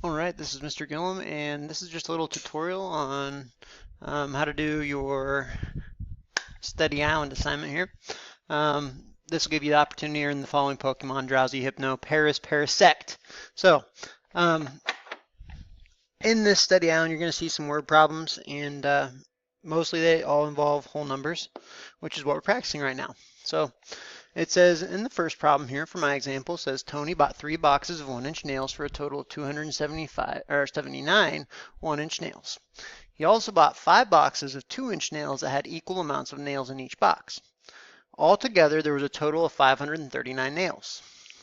Alright, this is Mr. Gillum, and this is just a little tutorial on how to do your Steady Island assignment here. This will give you the opportunity to earn the following Pokemon: Drowzee, Hypno, Parasect. So, in this Steady Island, you're going to see some word problems, and mostly they all involve whole numbers, which is what we're practicing right now. So, it says in the first problem here, for my example, it says Tony bought 3 boxes of 1-inch nails for a total of 79 1-inch nails. He also bought 5 boxes of 2-inch nails that had equal amounts of nails in each box. Altogether, there was a total of 539 nails.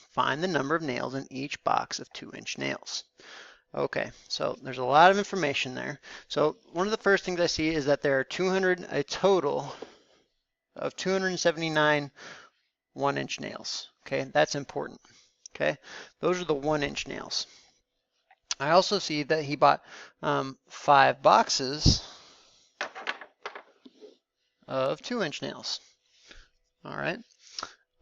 Find the number of nails in each box of 2-inch nails. Okay, so there's a lot of information there. So one of the first things I see is that there are a total of 279 1-inch nails. Okay, that's important. Okay, those are the 1-inch nails. I also see that he bought 5 boxes of 2-inch nails. All right,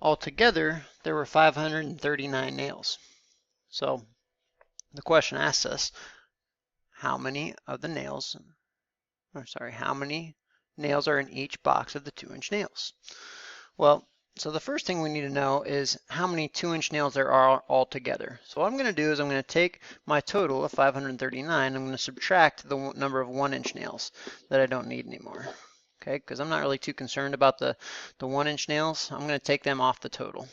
altogether there were 539 nails. So the question asks us how many nails are in each box of the 2-inch nails. Well, so the first thing we need to know is how many 2-inch nails there are altogether. So what I'm going to do is I'm going to take my total of 539, I'm going to subtract the number of 1-inch nails that I don't need anymore. Okay, because I'm not really too concerned about the 1-inch nails. I'm going to take them off the total.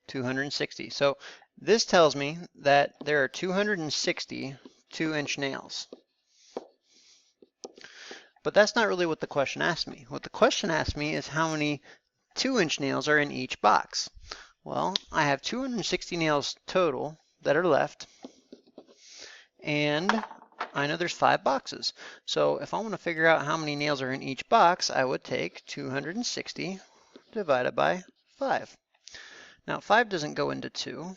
$260. So this tells me that there are 260 2-inch nails. But that's not really what the question asked me. What the question asked me is how many 2-inch nails are in each box. Well, I have 260 nails total that are left, and I know there's 5 boxes. So if I want to figure out how many nails are in each box, I would take 260 divided by 5. Now 5 doesn't go into 2,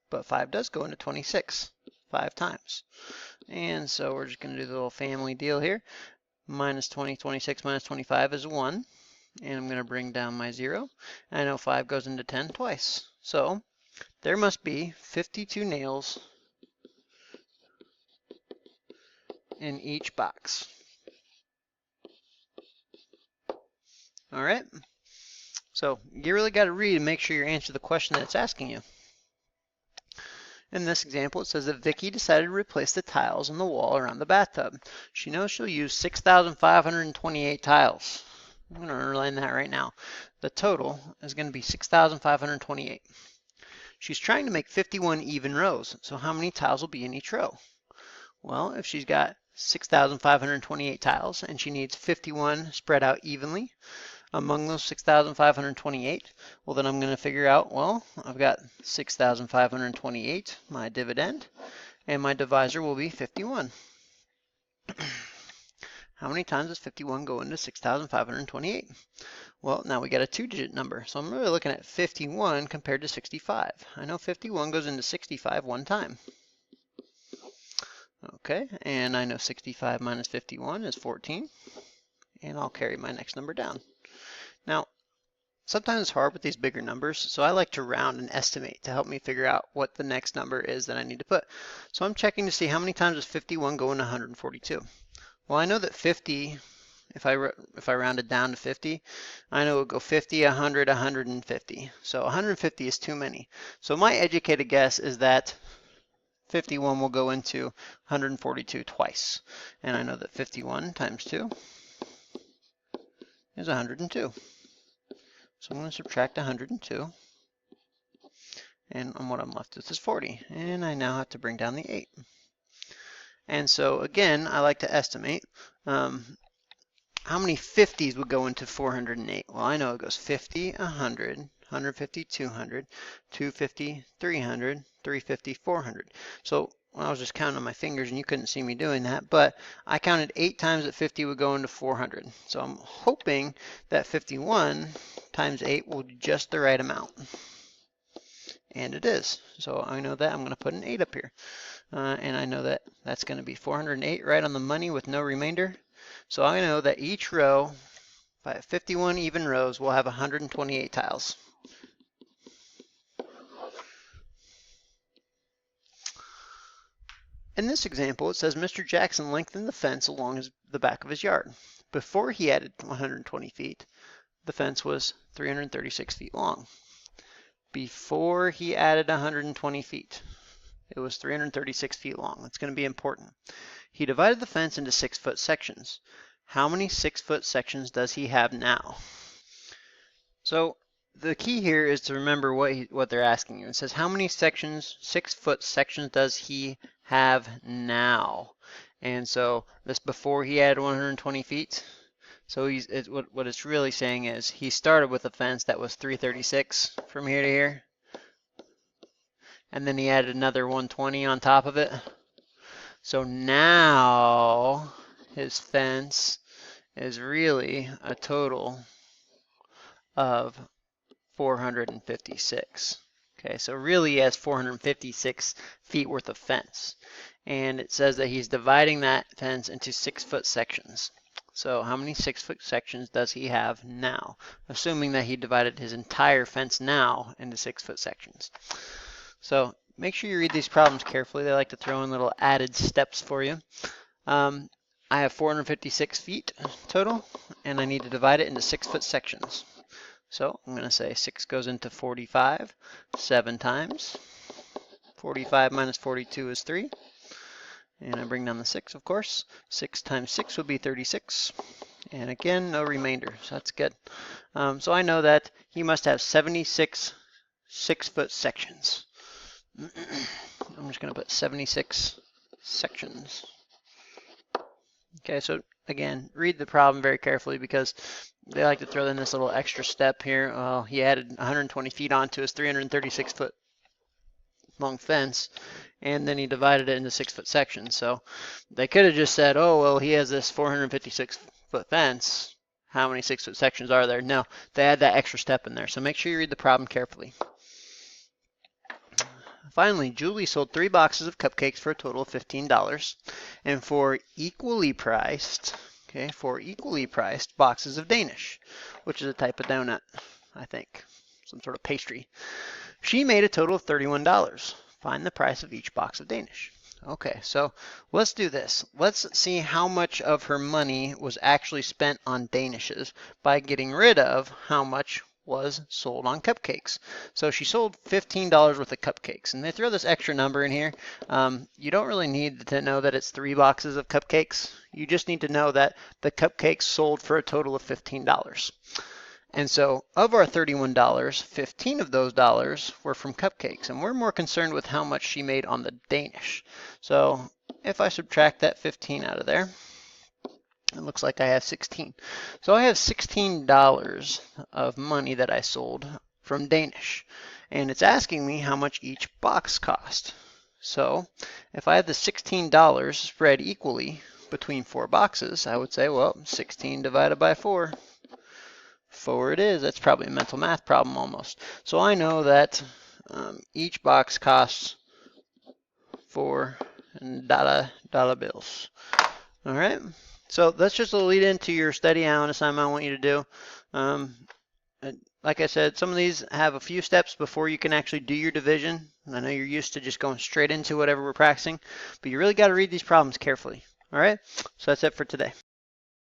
but 5 does go into 26, 5 times. And so we're just going to do the little family deal here. Minus 20, 26 minus 25 is 1. And I'm going to bring down my 0. And I know 5 goes into 10 twice. So there must be 52 nails in each box. All right. So you really got to read and make sure you answer the question that it's asking you. In this example, it says that Vicky decided to replace the tiles on the wall around the bathtub. She knows she'll use 6,528 tiles. I'm going to underline that right now. The total is going to be 6,528. She's trying to make 51 even rows. So how many tiles will be in each row? Well, if she's got 6,528 tiles and she needs 51 spread out evenly among those 6,528, well, then I'm going to figure out, well, I've got 6,528, my dividend, and my divisor will be 51. How many times does 51 go into 6,528? Well, now we got a 2-digit number, so I'm really looking at 51 compared to 65. I know 51 goes into 65 one time. Okay, and I know 65 minus 51 is 14, and I'll carry my next number down. Now, sometimes it's hard with these bigger numbers, so I like to round and estimate to help me figure out what the next number is that I need to put. So I'm checking to see how many times does 51 go into 142. Well, I know that 50, if I round it down to 50, I know it would go 50, 100, 150. So 150 is too many. So my educated guess is that 51 will go into 142 twice. And I know that 51 times 2 is 102. So I'm going to subtract 102. And what I'm left with is 40. And I now have to bring down the 8. And so again, I like to estimate how many 50s would go into 408. Well, I know it goes 50, 100, 150, 200, 250, 300, 350, 400. So I was just counting on my fingers and you couldn't see me doing that, but I counted 8 times that 50 would go into 400. So I'm hoping that 51 times 8 will be just the right amount. And it is. So I know that I'm going to put an 8 up here. And I know that that's going to be 408 right on the money with no remainder. So I know that each row, if I have 51 even rows, will have 128 tiles. In this example, it says Mr. Jackson lengthened the fence along the back of his yard. Before he added 120 feet, the fence was 336 feet long. Before he added 120 feet, it was 336 feet long. That's going to be important. He divided the fence into 6-foot sections. How many 6-foot sections does he have now? So the key here is to remember what they're asking you. It says how many sections, 6-foot sections, does he have now? And so this before he added 120 feet. So what it's really saying is he started with a fence that was 336 from here to here, and then he added another 120 on top of it. So now his fence is really a total of 456. Okay, so really he has 456 feet worth of fence. And it says that he's dividing that fence into 6-foot sections. So how many 6-foot sections does he have now? Assuming that he divided his entire fence now into 6-foot sections. So make sure you read these problems carefully. They like to throw in little added steps for you. I have 456 feet total, and I need to divide it into 6-foot sections. So I'm going to say 6 goes into 45 7 times. 45 minus 42 is 3. And I bring down the 6, of course. 6 times 6 would be 36. And again, no remainder, so that's good. So I know that he must have 76 6-foot sections. I'm just going to put 76 sections. Okay, so again, read the problem very carefully because they like to throw in this little extra step here. He added 120 feet onto his 336-foot long fence, and then he divided it into 6-foot sections. So they could have just said, oh, well, he has this 456-foot fence. How many 6-foot sections are there? No, they had that extra step in there. So make sure you read the problem carefully. Finally, Julie sold 3 boxes of cupcakes for a total of $15, and 4 equally priced boxes of Danish, which is a type of donut, I think, some sort of pastry. She made a total of $31. Find the price of each box of Danish. Okay, so let's do this. Let's see how much of her money was actually spent on Danishes by getting rid of how much was sold on cupcakes. So she sold $15 worth of cupcakes, and they throw this extra number in here. You don't really need to know that it's 3 boxes of cupcakes. You just need to know that the cupcakes sold for a total of $15. And so of our $31, 15 of those dollars were from cupcakes, and we're more concerned with how much she made on the Danish. So if I subtract that 15 out of there, it looks like I have 16. So I have $16 of money that I sold from Danish. And it's asking me how much each box cost. So if I have the $16 spread equally between 4 boxes, I would say, well, 16 divided by 4. 4 it is. That's probably a mental math problem almost. So I know that each box costs 4 dollar bills. All right. So that's just a lead into your study hour assignment I want you to do. Like I said, some of these have a few steps before you can actually do your division. I know you're used to just going straight into whatever we're practicing, but you really got to read these problems carefully. All right, so that's it for today.